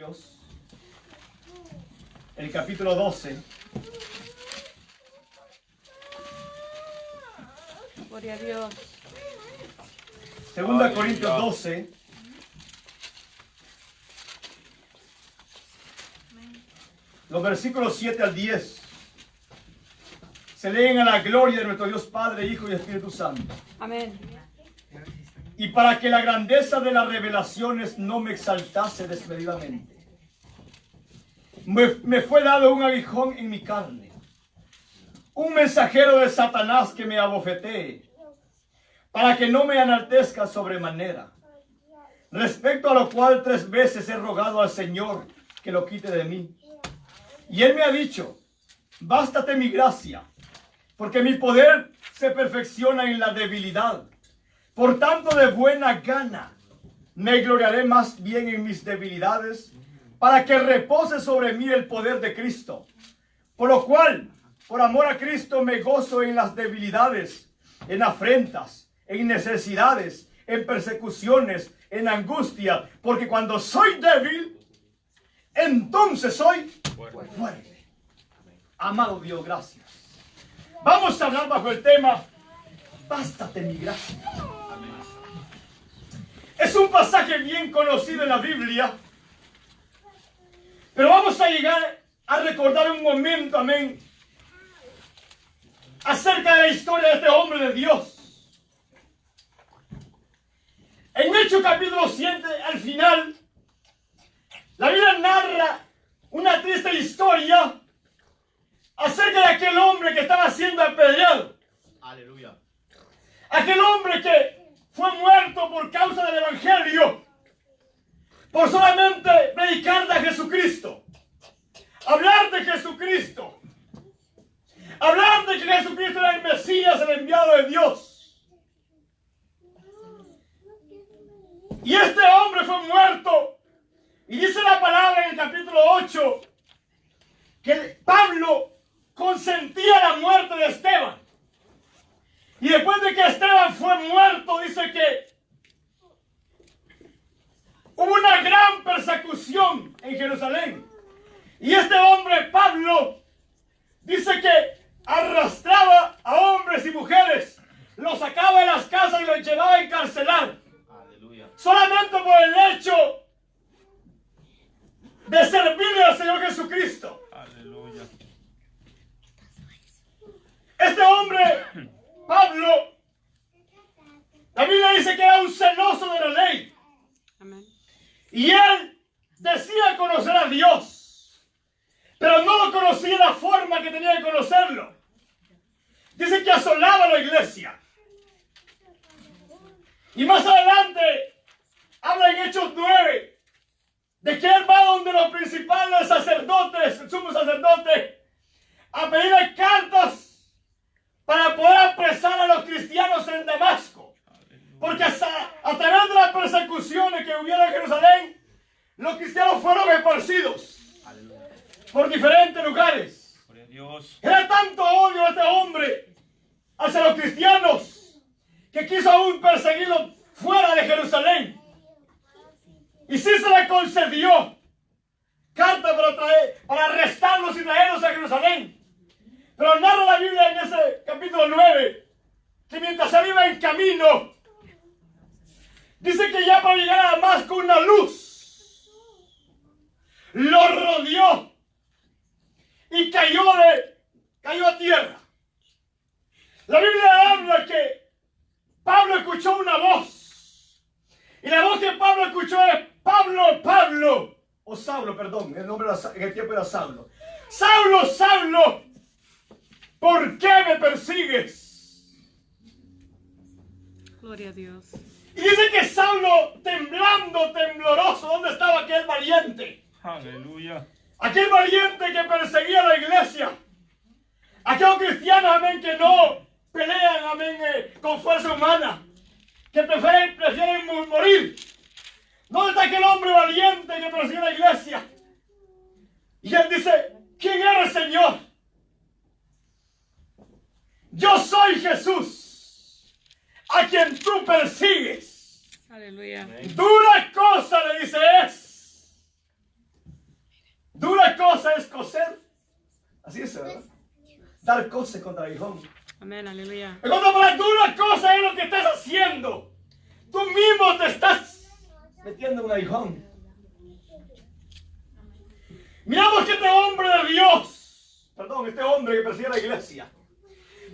Corintios, el capítulo 12. Gloria a Dios. Segunda Corintios 12. Los versículos 7 al 10 se leen a la gloria de nuestro Dios Padre, Hijo y Espíritu Santo. Amén. Y para que la grandeza de las revelaciones no me exaltase desmedidamente, me fue dado un aguijón en mi carne, un mensajero de Satanás que me abofetee, para que no me enaltezca sobremanera. Respecto a lo cual 3 veces he rogado al Señor que lo quite de mí. Y Él me ha dicho: bástate mi gracia, porque mi poder se perfecciona en la debilidad. Por tanto, de buena gana me gloriaré más bien en mis debilidades, para que repose sobre mí el poder de Cristo. Por lo cual, por amor a Cristo, me gozo en las debilidades, en afrentas, en necesidades, en persecuciones, en angustia, porque cuando soy débil, entonces soy fuerte. Amado Dios, gracias. Vamos a hablar bajo el tema: bástate mi gracia. Es un pasaje bien conocido en la Biblia, pero vamos a llegar a recordar un momento, amén, acerca de la historia de este hombre de Dios. En Hechos capítulo 7, al final, la Biblia narra una triste historia acerca de aquel hombre que estaba siendo apedreado. Aleluya. Aquel hombre que fue muerto por causa del Evangelio, por solamente predicar de Jesucristo, hablar de Jesucristo, hablar de que Jesucristo era el Mesías, el enviado de Dios. Y este hombre fue muerto, y dice la palabra en el capítulo 8 que Pablo consentía la muerte de Esteban. Y después de que Esteban fue muerto, dice que hubo una gran persecución en Jerusalén. Y este hombre, Pablo, dice que arrastraba a hombres y mujeres, los sacaba de las casas y los llevaba a encarcelar. Aleluya. Solamente por el hecho de servirle al Señor Jesucristo. Aleluya. Este hombre, Pablo, la Biblia dice que era un celoso de la ley. Amén. Y él decía conocer a Dios, pero no lo conocía de la forma que tenía que conocerlo. Dice que asolaba la iglesia. Y más adelante habla en Hechos 9 de que él va donde los principales sacerdotes, el sumo sacerdote, a pedirle cartas para poder apresar a los cristianos en Damasco. Porque a través de las persecuciones que hubieron en Jerusalén, los cristianos fueron esparcidos por diferentes lugares. Dios. Era tanto odio de este hombre hacia los cristianos que quiso aún perseguirlos fuera de Jerusalén. Y sí se le concedió carta para arrestarlos y traerlos a Jerusalén. Pero narra la Biblia en ese capítulo 9 que mientras él iba en camino, dice que ya para llegar a Damasco una luz lo rodeó y cayó a tierra. La Biblia habla que Pablo escuchó una voz, y la voz que Pablo escuchó es: Pablo, Pablo, o Saulo, perdón, el nombre en el tiempo era Saulo. Saulo, Saulo, ¿por qué me persigues? Gloria a Dios. Y dice que Saulo, temblando, tembloroso, ¿dónde estaba aquel valiente? Aleluya. Aquel valiente que perseguía a la iglesia. Aquellos cristianos, amén, que no pelean, amén, con fuerza humana. Que prefieren morir. ¿Dónde está aquel hombre valiente que persigue a la iglesia? Y él dice: ¿quién eres, Señor? Yo soy Jesús, a quien tú persigues. Aleluya. Dura cosa, le dice, es cosa es coser. Así es, ¿verdad? Dar coces contra el aguijón. Amén, aleluya. En cuanto para tú una cosa es lo que estás haciendo. Tú mismo te estás metiendo en un aguijón. Miramos que este hombre de Dios, perdón, este hombre que preside la iglesia,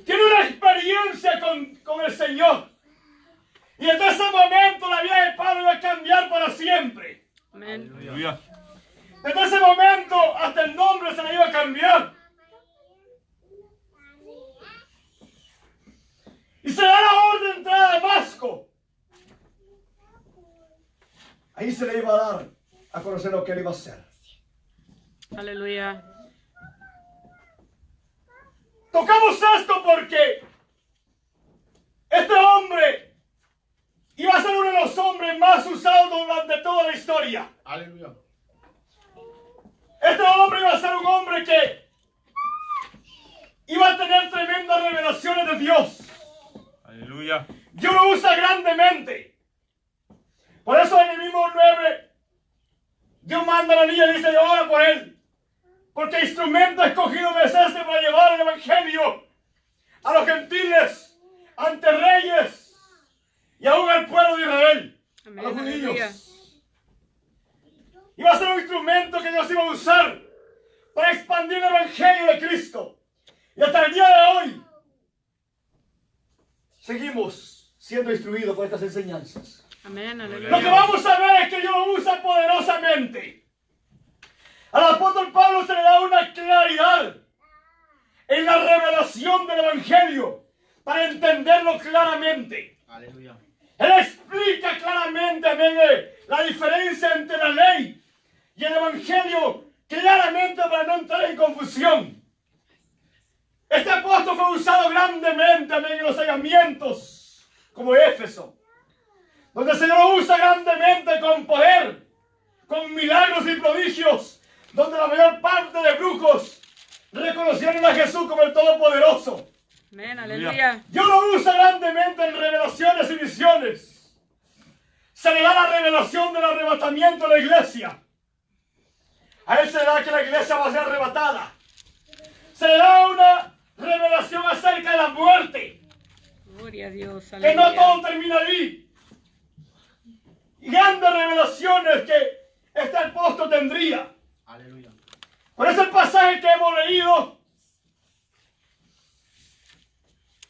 tiene una experiencia con el Señor. Y desde ese momento la vida de Pablo iba a cambiar para siempre. Amén. Aleluya. Desde ese momento hasta el nombre se le iba a cambiar. Y se da la orden de entrar a Damasco. Ahí se le iba a dar a conocer lo que él iba a hacer. Aleluya. Tocamos esto porque este hombre iba a ser uno de los hombres más usados durante toda la historia. Aleluya. Este hombre iba a ser un hombre que iba a tener tremendas revelaciones de Dios. Aleluya. Dios lo usa grandemente. Por eso en el mismo 9, Dios manda a la niña y dice, ora por él. Porque instrumento escogido me es este para llevar el evangelio a los gentiles, ante reyes y aún al pueblo de Israel, Amén, a los aleluya. judíos. Iba a ser un instrumento que Dios iba a usar para expandir el evangelio de Cristo. Y hasta el día de hoy seguimos siendo instruidos por estas enseñanzas. Amén, Lo que aleluya. vamos a ver es que Dios lo usa poderosamente. Al apóstol Pablo se le da una claridad en la revelación del evangelio para entenderlo claramente. Aleluya. Él explica claramente, amén, la diferencia entre la ley y el evangelio claramente para no entrar en confusión. Este apóstol fue usado grandemente, amén, en los hallamientos como Éfeso, donde el Señor lo usa grandemente con poder, con milagros y prodigios, donde la mayor parte de brujos reconocieron a Jesús como el Todopoderoso. Amén, aleluya. Dios lo usa grandemente en revelaciones y visiones. Se le da la revelación del arrebatamiento de la iglesia. A él se le da que la iglesia va a ser arrebatada. Se le da una revelación acerca de la muerte. Gloria a Dios, Que no aleluya. todo termina ahí. Y grandes revelaciones que este apóstol tendría. Aleluya. Por eso el pasaje que hemos leído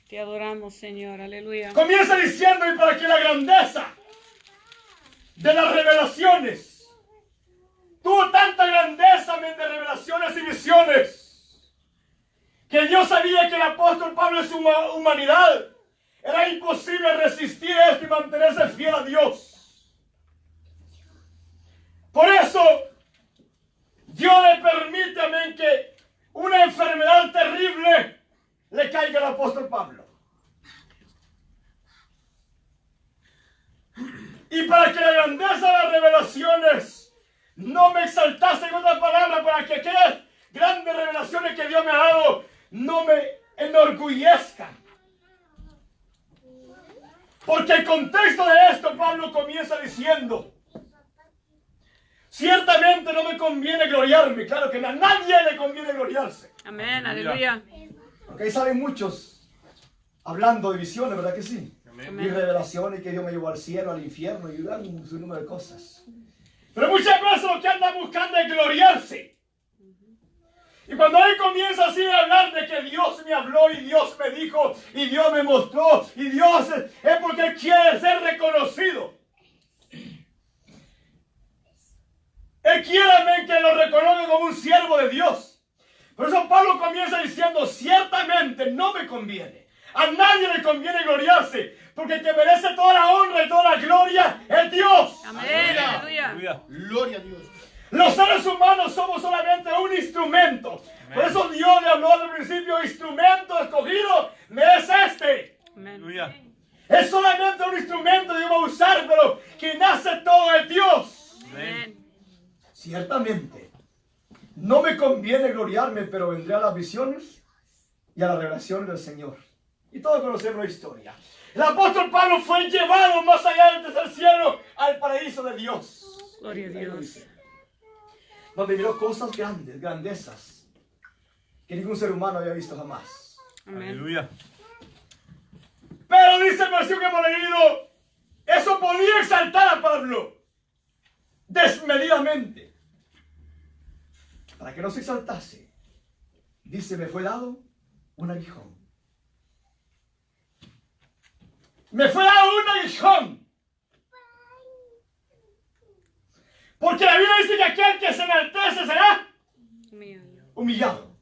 Te adoramos, Señor, aleluya. comienza diciendo, y para que la grandeza de las revelaciones tuvo tanta grandeza de revelaciones y visiones, que Dios sabía que el apóstol Pablo en su humanidad era imposible resistir esto y mantenerse fiel a Dios. Por eso Dios le permite, amén, que una enfermedad terrible le caiga al apóstol Pablo. Y para que la grandeza de las revelaciones no me exaltase, en otras palabras, para que aquellas grandes revelaciones que Dios me ha dado no me enorgullezcan. Porque el contexto de esto, Pablo comienza diciendo, ciertamente no me conviene gloriarme. Claro que a nadie le conviene gloriarse. Amén, aleluya. Porque ahí salen muchos hablando de visiones, ¿verdad que sí? Amén. Y revelaciones, que Dios me llevó al cielo, al infierno, y un número de cosas. Pero muchas veces lo que andan buscando es gloriarse. Y cuando él comienza así a hablar de que Dios me habló y Dios me dijo y Dios me mostró y Dios es porque él quiere ser reconocido. Él quiere, amén, que lo reconozca como un siervo de Dios. Por eso Pablo comienza diciendo, ciertamente no me conviene. A nadie le conviene gloriarse, porque el que merece toda la honra y toda la gloria es Dios. Amén, aleluya. Aleluya. Gloria a Dios. Los seres humanos somos solamente un instrumento. Amén. Por eso Dios le habló al principio, instrumento escogido me es este. Amén. Aleluya. Es solamente un instrumento que Dios va a usar, pero que nace todo de Dios. Amén. Ciertamente, no me conviene gloriarme, pero vendré a las visiones y a las revelaciones del Señor. Y todos conocemos la historia. El apóstol Pablo fue llevado más allá del tercer cielo al paraíso de Dios. Gloria a Dios. donde miró cosas grandes, grandezas, que ningún ser humano había visto jamás. Amén. Aleluya. Pero dice el versículo que hemos leído, eso podía exaltar a Pablo desmedidamente. Para que no se exaltase, dice, me fue dado un aguijón. Me fue dado un aguijón. Porque la Biblia dice que aquel que se enaltece será humillado.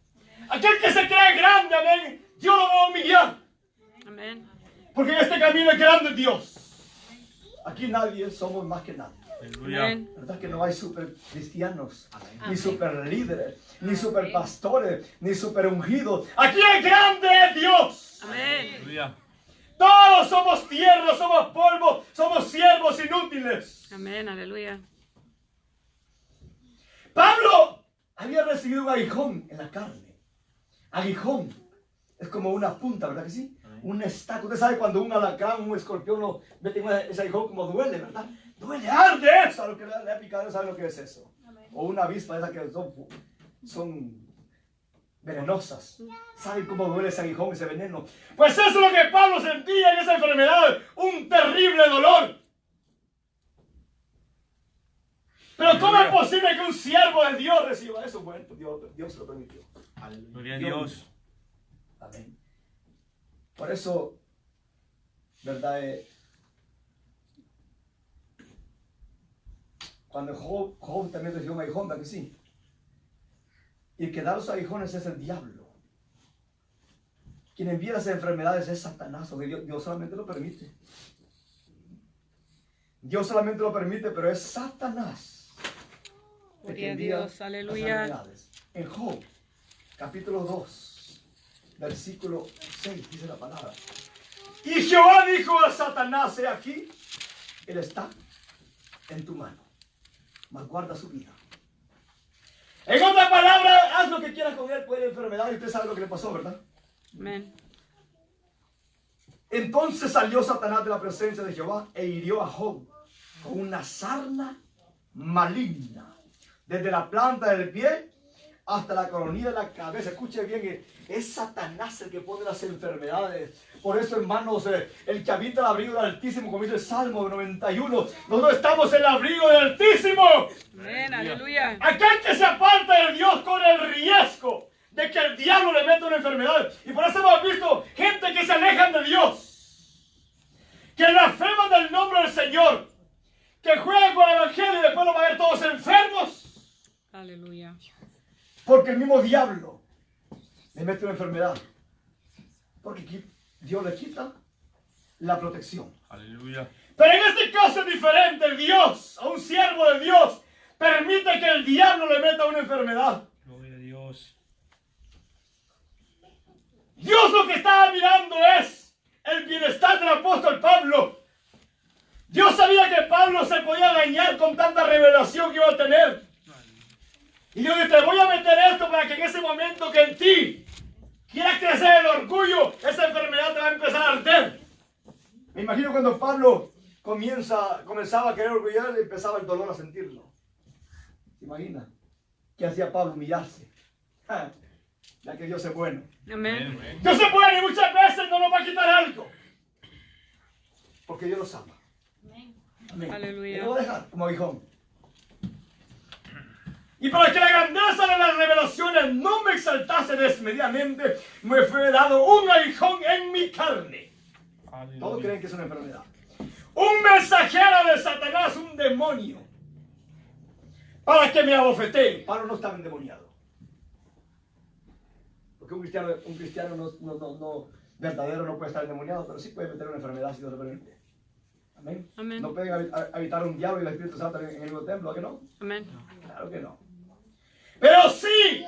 Aquel que se cree grande, amén, Dios lo va a humillar. Amén. Porque en este camino es grande Dios. Aquí nadie somos más que nadie. Aleluya. Amén. ¿Verdad que no hay super cristianos, ni super líderes, ni super pastores, ni super ungidos? Aquí el grande es Dios. Amén. Aleluya. Todos somos tierra, somos polvo, somos siervos inútiles. Amén. Aleluya. Pablo había recibido un aguijón en la carne. Aguijón es como una punta, ¿verdad que sí? Un estaco. Usted sabe cuando un alacrán, un escorpión, lo mete en ese aguijón como duele, ¿verdad? Duele, arde eso. A lo que le ha picado, ¿sabe lo que es eso? O una avispa, esa que son venenosas. ¿Saben cómo duele ese aguijón, ese veneno? Pues eso es lo que Pablo sentía en esa enfermedad. Un terrible dolor. Pero ¿cómo es posible que un siervo de Dios reciba eso? Bueno, Dios lo permitió. Gloria a Dios. Amén. Por eso, ¿verdad? Cuando Job también recibió un aguijón, ¿verdad que sí? Y el que da los aguijones es el diablo. Quien envía las enfermedades es Satanás. O sea, Dios solamente lo permite. Dios solamente lo permite, pero es Satanás. Gloria a Dios. Aleluya. En Job, capítulo 2, versículo 6, dice la palabra. Y Jehová dijo a Satanás, he aquí, él está en tu mano, mas guarda su vida. En otra palabra, haz lo que quieras con él, puede la enfermedad, y usted sabe lo que le pasó, ¿verdad? Amén. Entonces salió Satanás de la presencia de Jehová e hirió a Job con una sarna maligna, desde la planta del pie hasta la coronilla de la cabeza. Escuche bien, es Satanás el que pone las enfermedades. Por eso, hermanos, el que habita el abrigo del Altísimo, como dice el Salmo 91, nosotros estamos en el abrigo del Altísimo. Amén. Aleluya. Aquel que se aparta de Dios con el riesgo de que el diablo le meta una enfermedad. Y por eso hemos visto gente que se alejan de Dios, que blasfeman del nombre del Señor, que juegan con el evangelio y después lo van a ver todos enfermos. Aleluya. Porque el mismo diablo le mete una enfermedad. Porque Dios le quita la protección. Aleluya. Pero en este caso es diferente. Dios, a un siervo de Dios, permite que el diablo le meta una enfermedad. Gloria a Dios. Dios lo que estaba mirando es el bienestar del apóstol Pablo. Dios sabía que Pablo se podía dañar con tanta revelación que iba a tener. Y Dios dice, te voy a meter esto para que en ese momento que en ti quiera crecer el orgullo, esa enfermedad te va a empezar a arder. Me imagino cuando Pablo comenzaba a querer orgullar, empezaba el dolor a sentirlo. ¿Se imagina? ¿Qué hacía Pablo? Humillarse. Ya que Dios es bueno. Amén. Dios es bueno y muchas veces no nos va a quitar algo. Porque Dios los ama. Amén. Aleluya. Y lo voy a dejar como aguijón. Y para que la grandeza de las revelaciones no me exaltase desmedidamente, me fue dado un aguijón en mi carne. Aleluya. Todos creen que es una enfermedad. Un mensajero de Satanás, un demonio, para que me abofetee. Pablo no estaba endemoniado. Porque un cristiano no verdadero no puede estar endemoniado, pero sí puede meter una enfermedad si Dios lo permite. Amén. Amén. No pueden habitar un diablo y el Espíritu Santo en el mismo templo, ¿a que no? Amén. Claro que no. Pero sí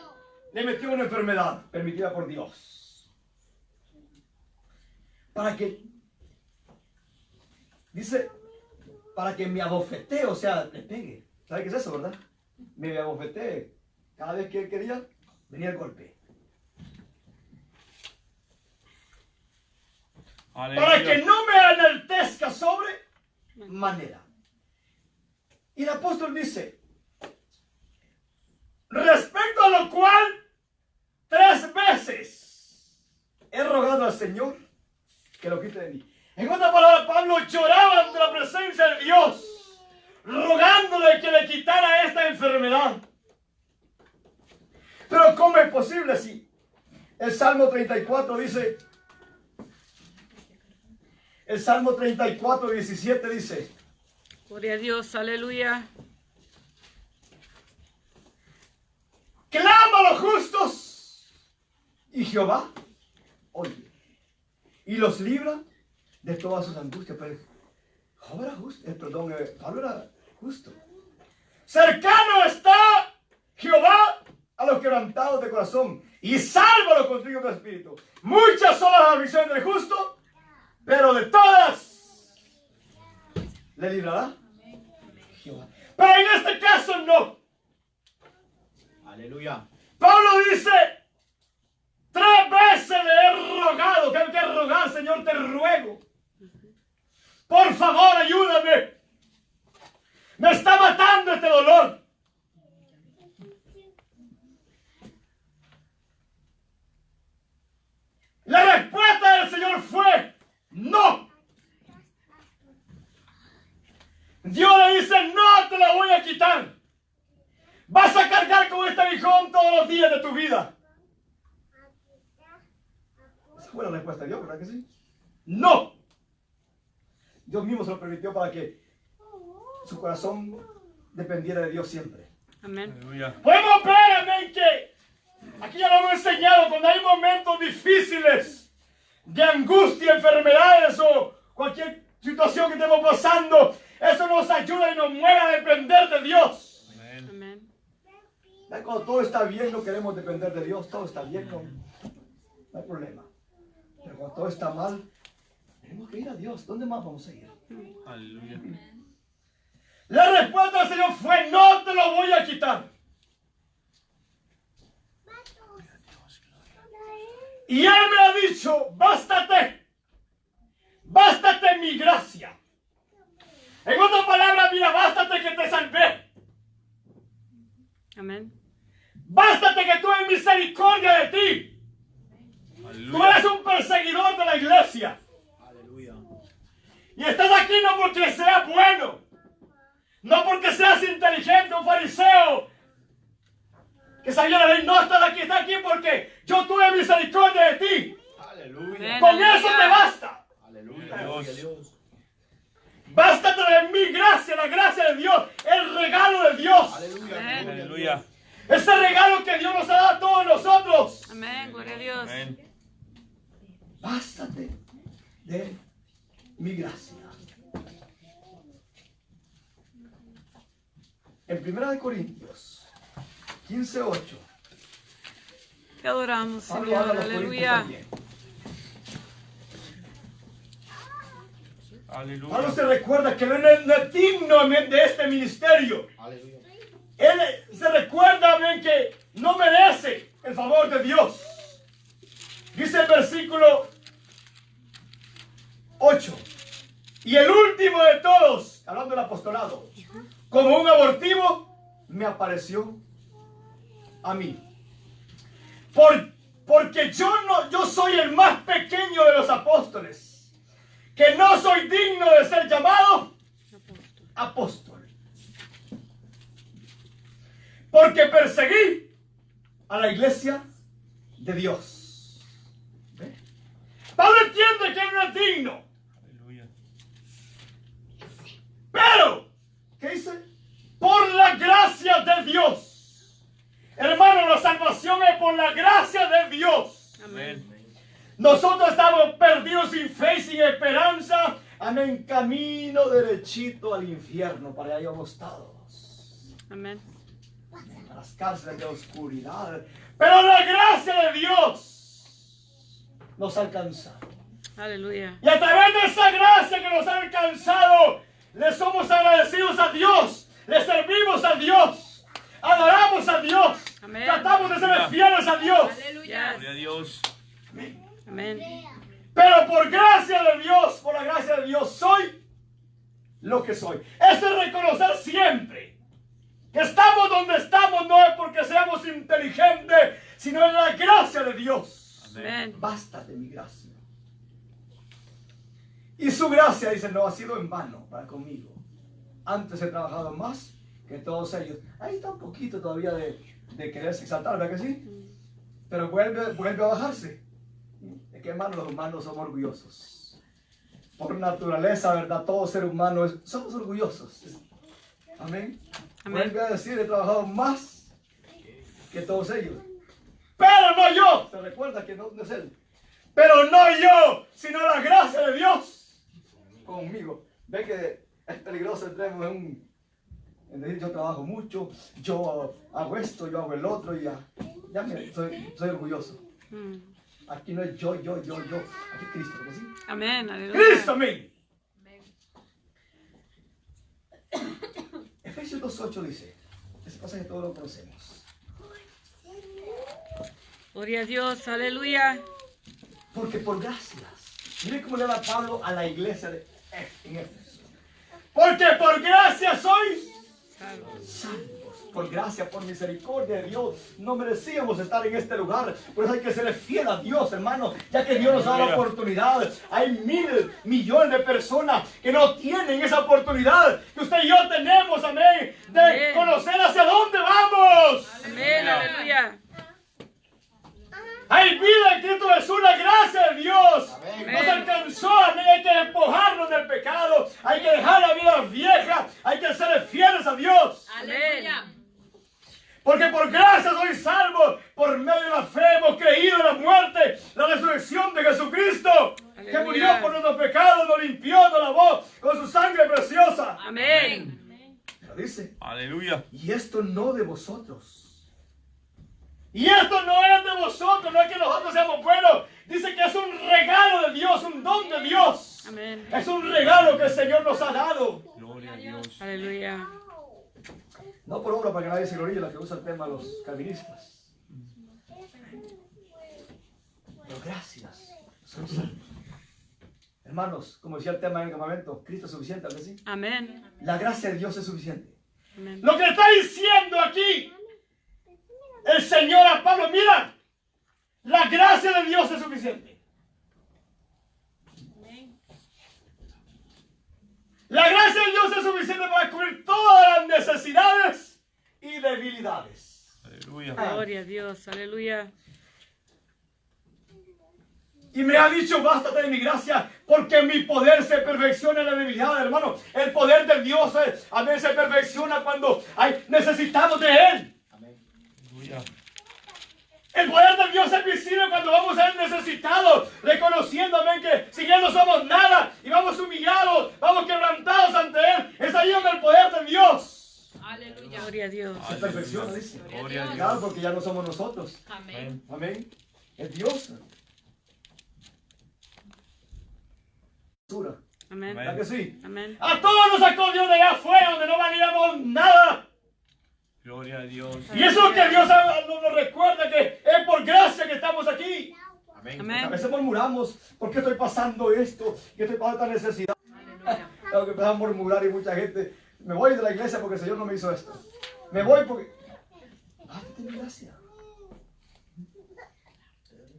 le metió una enfermedad permitida por Dios. Para que, dice, para que me abofetee, o sea, le pegue. ¿Sabe qué es eso, verdad? Me abofetee. Cada vez que él quería, venía el golpe. Aleluya. Para que no me enaltezca sobre manera. Y el apóstol dice, cual 3 veces he rogado al Señor que lo quite de mí. En otra palabra, Pablo lloraba ante la presencia de Dios, rogándole que le quitara esta enfermedad. Pero ¿cómo es posible si el Salmo 34 dice, el Salmo 34, 17 dice, Gloria a Dios, aleluya. clama a los justos y Jehová oye y los libra de todas sus angustias. Pero Jehová era justo, Pablo era justo. Cercano está Jehová a los quebrantados de corazón y salva a los contritos de espíritu. Muchas son las aflicciones del justo, pero de todas le librará Jehová. Pero en este caso no. Aleluya. Pablo dice, 3 veces le he rogado, tengo que rogar, Señor, te ruego. Por favor, ayúdame. Me está matando este dolor. La respuesta del Señor fue, no. Dios le dice, no te la voy a quitar. Vas a cargar con este aguijón todos los días de tu vida. Esa fue la respuesta de Dios, ¿verdad que sí? No. Dios mismo se lo permitió para que su corazón dependiera de Dios siempre. Amén. Aleluya. Podemos ver, amén, que aquí ya lo hemos enseñado, cuando hay momentos difíciles de angustia, enfermedades o cualquier situación que estemos pasando, eso nos ayuda y nos mueve a depender de Dios. Amén. Amén. Cuando todo está bien, no queremos depender de Dios, todo está bien, no hay problema. Pero cuando todo está mal, tenemos que ir a Dios. ¿Dónde más vamos a ir? Aleluya. La respuesta del Señor fue, no te lo voy a quitar. Y Él me ha dicho, bástate mi gracia. En otras palabras, mira, bástate que te salvé. Amén. Bástate que tuve misericordia de ti. Tú Aleluya. eres un perseguidor de la iglesia. Aleluya. Y estás aquí no porque seas bueno, no porque seas inteligente, un fariseo que sabía la ley. No, estás aquí porque yo tuve misericordia de ti. Aleluya. Con eso te basta. Aleluya. Dios. Bástate de mi gracia, la gracia de Dios, el regalo de Dios. Amén. Aleluya. Ese regalo que Dios nos ha dado a todos nosotros. Amén. Gloria a Dios. Amén. Bástate de mi gracia. En 1 Corintios 15:8. Te adoramos, Pablo Señor. habla a los corintios Aleluya. también. Aleluya. Pablo se recuerda que él no es digno de este ministerio. Aleluya. Él se recuerda, amén, que no merece el favor de Dios. Dice el versículo 8. Y el último de todos, hablando del apostolado, como un abortivo, me apareció a mí. Porque yo soy el más pequeño de los apóstoles, que no soy digno de ser llamado apóstol. Porque perseguí a la iglesia de Dios. ¿Ve? Pablo entiende que él no es digno. Aleluya. Pero, ¿qué dice? Por la gracia de Dios. Hermano, la salvación es por la gracia de Dios. Amén. Nosotros estamos perdidos sin fe y sin esperanza. Amén, camino derechito al infierno. Para allá vamos todos. Amén. A las cárceles de oscuridad. Pero la gracia de Dios nos ha alcanzado. Aleluya. Y a través de esa gracia que nos ha alcanzado, le somos agradecidos a Dios. Le servimos a Dios. Adoramos a Dios. Amén. Tratamos de ser fieles a Dios. Aleluya. Gloria a Dios. Amén. Pero por gracia de Dios, por la gracia de Dios, soy lo que soy. Eso es reconocer siempre que estamos donde estamos, no es porque seamos inteligente, sino en la gracia de Dios. Amén. Bástate mi gracia. Y su gracia, dice, no ha sido en vano para conmigo. Antes he trabajado más que todos ellos. Ahí está un poquito todavía de quererse exaltar, ¿verdad que sí? Pero vuelve a bajarse. Es que, hermanos, los humanos somos orgullosos. Por naturaleza, ¿verdad? Todo ser humano somos orgullosos. Amén. Amén. Vuelve a decir, he trabajado más que todos ellos. Pero no yo. ¿Se recuerda que no es él? Pero no yo, sino la gracia de Dios conmigo. Ve que es peligroso entremos en decir yo trabajo mucho, yo hago esto, yo hago el otro y ya mire, soy orgulloso. Aquí no es yo. Aquí es Cristo, ¿verdad? ¿Sí? Amén. Aleluya. Cristo, amén. Efesios 2:8 dice, ese pasaje todos lo conocemos. Gloria a Dios. Aleluya. Porque por gracias, mire cómo le da Pablo a la iglesia en Éfeso. Porque por gracia sois salvos. Por gracia, por misericordia de Dios, no merecíamos estar en este lugar. Por eso hay que ser fiel a Dios, hermano, ya que Dios nos da la oportunidad. Hay millones de personas que no tienen esa oportunidad que usted y yo tenemos, amén, de conocer hacia dónde vamos. Amén. Aleluya. Hay vida en Cristo Jesús, la gracia de Dios. Amén. Nos alcanzó, amén. Hay que despojarnos del pecado. Hay que dejar la vida vieja. Hay que ser fieles a Dios. Aleluya. Porque por gracia soy salvo. Por medio de la fe hemos creído en la muerte, la resurrección de Jesucristo. Aleluya. Que murió por nuestros pecados, nos limpió, nos lavó con su sangre preciosa. Amén. Lo dice. Aleluya. Y esto no de vosotros. Y esto no es de vosotros, no es que nosotros seamos buenos. Dice que es un regalo de Dios, un don de Dios. Amén. Es un regalo que el Señor nos ha dado. Gloria a Dios. Aleluya. No por obra para que nadie se gloríe, la que usa el tema los calvinistas. Pero gracias. Somos salvos. Hermanos, como decía el tema en el campamento, Cristo es suficiente, ¿verdad? ¿Sí? Amén. La gracia de Dios es suficiente. Amén. Lo que está diciendo aquí el Señor a Pablo, mira, la gracia de Dios es suficiente. La gracia de Dios es suficiente para cubrir todas las necesidades y debilidades. Aleluya. Gloria a Dios. Aleluya. Y me ha dicho, bástate de mi gracia, porque mi poder se perfecciona en la debilidad, hermano. El poder de Dios a veces se perfecciona cuando necesitamos de Él. Aleluya. El poder de Dios es visible cuando vamos a Él necesitados, reconociendo, amén, que sin Él no somos nada y vamos humillados, vamos quebrantados ante Él. Es ahí donde el poder de Dios Aleluya. Gloria a Dios. se perfecciona, dice. Gloria a Dios. Claro, porque ya no somos nosotros. Amén. Amén. Es Dios. Amén. ¿Verdad que sí? Amén. A todos nos sacó Dios de allá afuera donde no valíamos nada. Gloria a Dios. Y eso es lo que Dios nos recuerda, que es por gracia que estamos aquí. Amén. A Amén. veces murmuramos, ¿por qué estoy pasando esto? ¿Qué estoy pasando esta necesidad? Aleluya. Claro que empezamos a murmurar y mucha gente, me voy de la iglesia porque el Señor no me hizo esto. Me voy porque... Bástate mi gracia.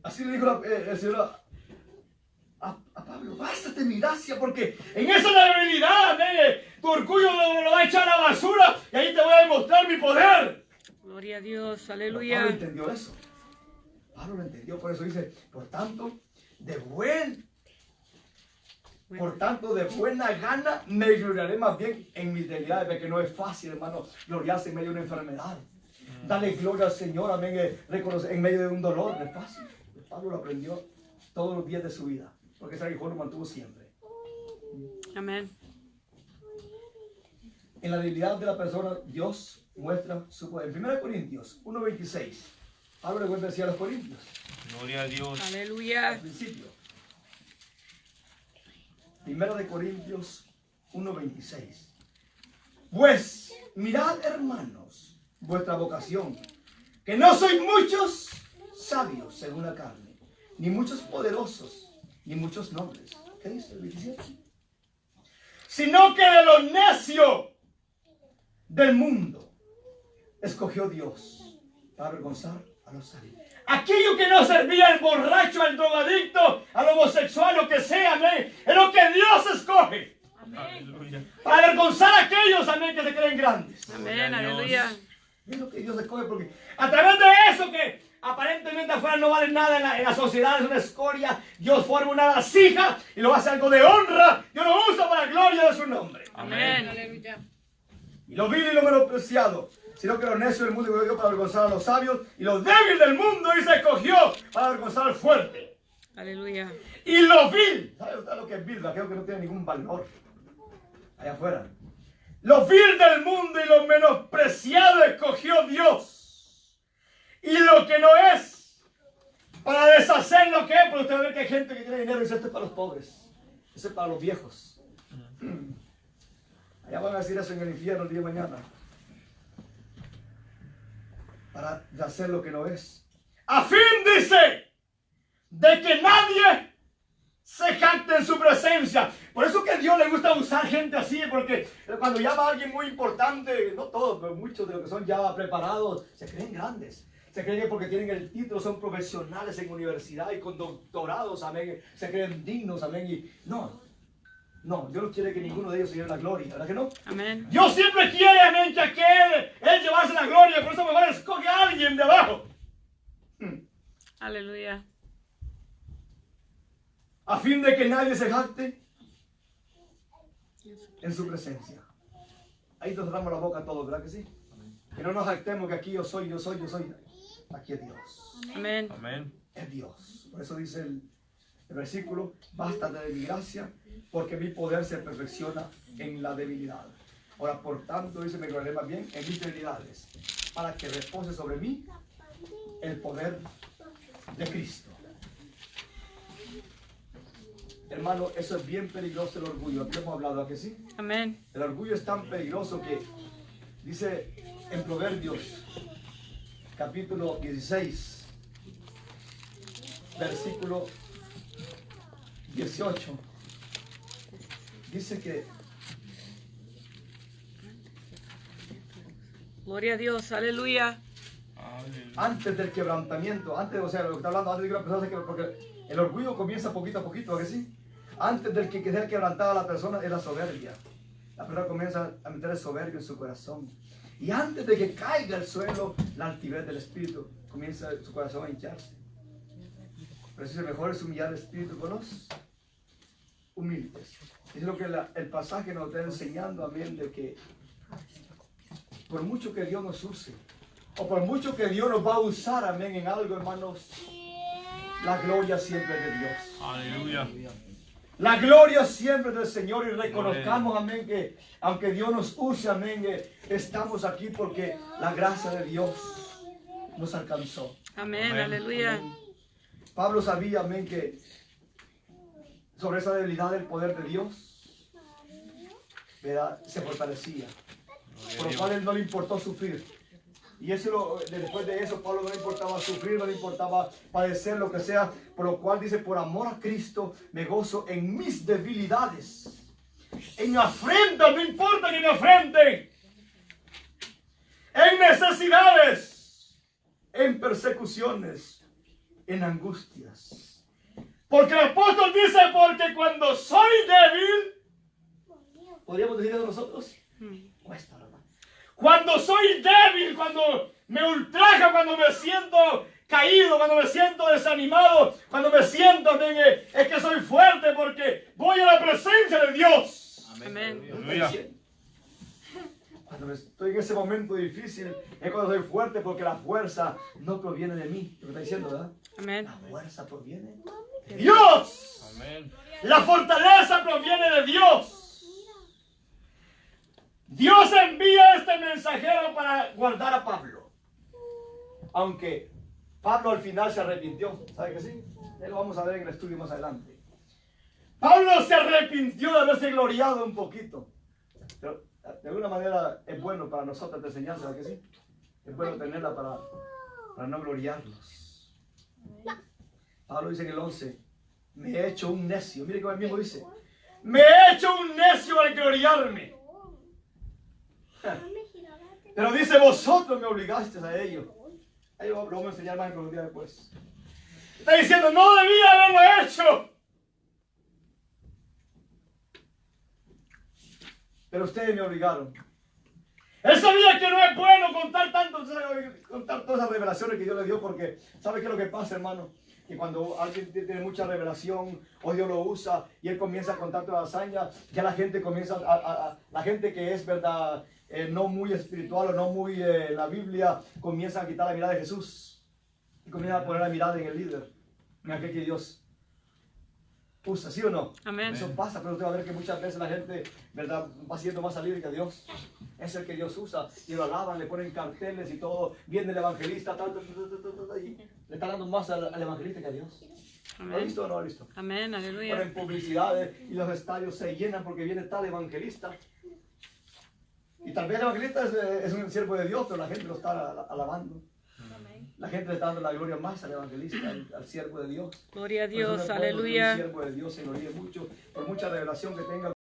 Así le dijo el Señor a Pablo, bástate mi gracia porque en esa debilidad, amén, tu orgullo lo va a echar a la basura y ahí te voy a demostrar mi poder. Gloria a Dios. Pablo Aleluya. entendió eso. Pablo lo entendió, por eso dice, por tanto, de buena gana me gloriaré más bien en mis debilidades, porque no es fácil, hermano, gloriarse en medio de una enfermedad. Dale gloria al Señor, amén, reconocer en medio de un dolor, no es fácil. Pablo lo aprendió todos los días de su vida, porque ese aguijón lo mantuvo siempre. Amén. En la debilidad de la persona, Dios muestra su poder. En 1 Corintios 1:26, Pablo le vuelve a decir a los corintios, Gloria a Dios. al Aleluya. principio. 1 Corintios 1:26. Pues mirad, hermanos, vuestra vocación, que no sois muchos sabios según la carne, ni muchos poderosos, ni muchos nobles. ¿Qué dice el 27? Sino que de lo necio del mundo escogió Dios para avergonzar a los sabios. Aquello que no servía al borracho, al drogadicto, al homosexual, lo que sea, amén, es lo que Dios escoge. Aleluya. Para avergonzar a aquellos, amén, que se creen grandes. Amén, aleluya. Es lo que Dios escoge, porque a través de eso que aparentemente afuera no vale nada en la sociedad, es una escoria, Dios forma una vasija y lo hace algo de honra. Dios lo usa para la gloria de su nombre. Amén, aleluya. Y lo vil y lo menospreciado, sino que lo necio del mundo dio para avergonzar a los sabios, y lo débil del mundo y se escogió para avergonzar al fuerte. Aleluya. Y lo vil, ¿sabe usted lo que es vil? Aquello que no tiene ningún valor allá afuera. Lo vil del mundo y lo menospreciado escogió Dios. Y lo que no es, para deshacer lo que es. Pero usted va a ver que hay gente que tiene dinero y dice: esto es para los pobres, esto es para los viejos. Allá van a decir eso en el infierno el día de mañana. Para hacer lo que no es. A fin, dice, de que nadie se jacte en su presencia. Por eso que a Dios le gusta usar gente así, porque cuando llama a alguien muy importante, no todos, pero muchos de los que son ya preparados, se creen grandes. Se creen que porque tienen el título son profesionales en universidad y con doctorados, amén. Se creen dignos, amén. Y no, Dios no quiere que ninguno de ellos se lleve la gloria, ¿verdad que no? Amén. Dios siempre quiere, amén, que aquel, él llevarse la gloria. Por eso mejor escoge a alguien de abajo. Aleluya. A fin de que nadie se jacte en su presencia. Ahí nos cerramos la boca a todos, ¿verdad que sí? Que no nos jactemos que aquí yo soy. Aquí es Dios. Amén. Amén. Es Dios. Por eso dice el versículo: bástate de mi gracia, porque mi poder se perfecciona en la debilidad. Ahora, por tanto, dice, me gloriaré más bien en mis debilidades, para que repose sobre mí el poder de Cristo. Hermano, eso es bien peligroso, el orgullo. Aquí hemos hablado, ¿a que sí? Amén. El orgullo es tan peligroso que dice en Proverbios capítulo 16 versículo 18, dice que Gloria a Dios, aleluya. Aleluya. antes del quebrantamiento, o sea, lo que está hablando, antes de que la persona porque el orgullo comienza poquito a poquito, ¿a que sí? Antes del que sea quebrantada la persona es la soberbia. La persona comienza a meter el soberbio en su corazón. Y antes de que caiga al suelo, la altivez del espíritu, comienza su corazón a hincharse. Pero eso es mejor, es humillar el espíritu con los humildes. Es lo que el pasaje nos está enseñando, amén, de que por mucho que Dios nos use, o por mucho que Dios nos va a usar, amén, en algo, hermanos, la gloria siempre es de Dios. Aleluya. La gloria siempre es del Señor, y reconozcamos, amén, que aunque Dios nos use, amén, estamos aquí porque la gracia de Dios nos alcanzó. Amén, Amén. aleluya. Pablo sabía, amén, que sobre esa debilidad del poder de Dios, ¿verdad?, se fortalecía. Por lo cual él no le importó sufrir. Y eso después de eso, Pablo no le importaba sufrir, no le importaba padecer, lo que sea. Por lo cual dice: por amor a Cristo me gozo en mis debilidades, en mi afrenta, no importa que me afrenten, en necesidades, en persecuciones, en angustias. Porque el apóstol dice: porque cuando soy débil, ¿podríamos decir eso nosotros? Cuesta, ¿verdad? Cuando soy débil, cuando me ultraja, cuando me siento caído, cuando me siento desanimado, cuando me siento, es que soy fuerte porque voy a la presencia de Dios. Amén. Aleluya. Cuando estoy en ese momento difícil, es cuando soy fuerte, porque la fuerza no proviene de mí. Lo que está diciendo, ¿verdad? Amén. La fuerza proviene de Dios. Amén. La fortaleza proviene de Dios. Dios envía este mensajero para guardar a Pablo. Aunque Pablo al final se arrepintió. ¿Sabe que sí? Ya lo vamos a ver en el estudio más adelante. Pablo se arrepintió de haberse gloriado un poquito. Pero de alguna manera es bueno para nosotros esta enseñanza, ¿verdad que sí? Es bueno tenerla para no gloriarnos. Pablo dice en el 11: me he hecho un necio. Mire cómo él mismo dice: me he hecho un necio al gloriarme. Pero dice: vosotros me obligasteis a ello. Ahí lo vamos a enseñar más en los días después. Está diciendo, no debía haberlo hecho. Pero ustedes me obligaron. Él sabía que no es bueno contar todas esas revelaciones que Dios le dio, porque ¿sabe qué es lo que pasa, hermano? Que cuando alguien tiene mucha revelación o Dios lo usa y él comienza a contar toda la hazaña, ya la gente comienza la gente que es verdad, no muy espiritual o no muy la Biblia, comienza a quitar la mirada de Jesús y comienza a poner la mirada en el líder, en aquel que Dios usa, ¿sí o no? Amén. Eso pasa, pero usted va a ver que muchas veces la gente, ¿verdad?, va siendo más al líder que Dios. Es el que Dios usa y lo alaban, le ponen carteles y todo. Viene el evangelista, y le está dando más al evangelista que a Dios. ¿Lo ha Amén. visto o no lo ha visto? Amén. Aleluya. Ponen publicidades y los estadios se llenan porque viene tal evangelista. Y tal vez el evangelista es un siervo de Dios, pero la gente lo está alabando. La gente le está dando la gloria más al evangelista, al siervo de Dios. Gloria a Por eso Dios. me pongo que un Aleluya. siervo de Dios se gloríe mucho por mucha revelación que tenga.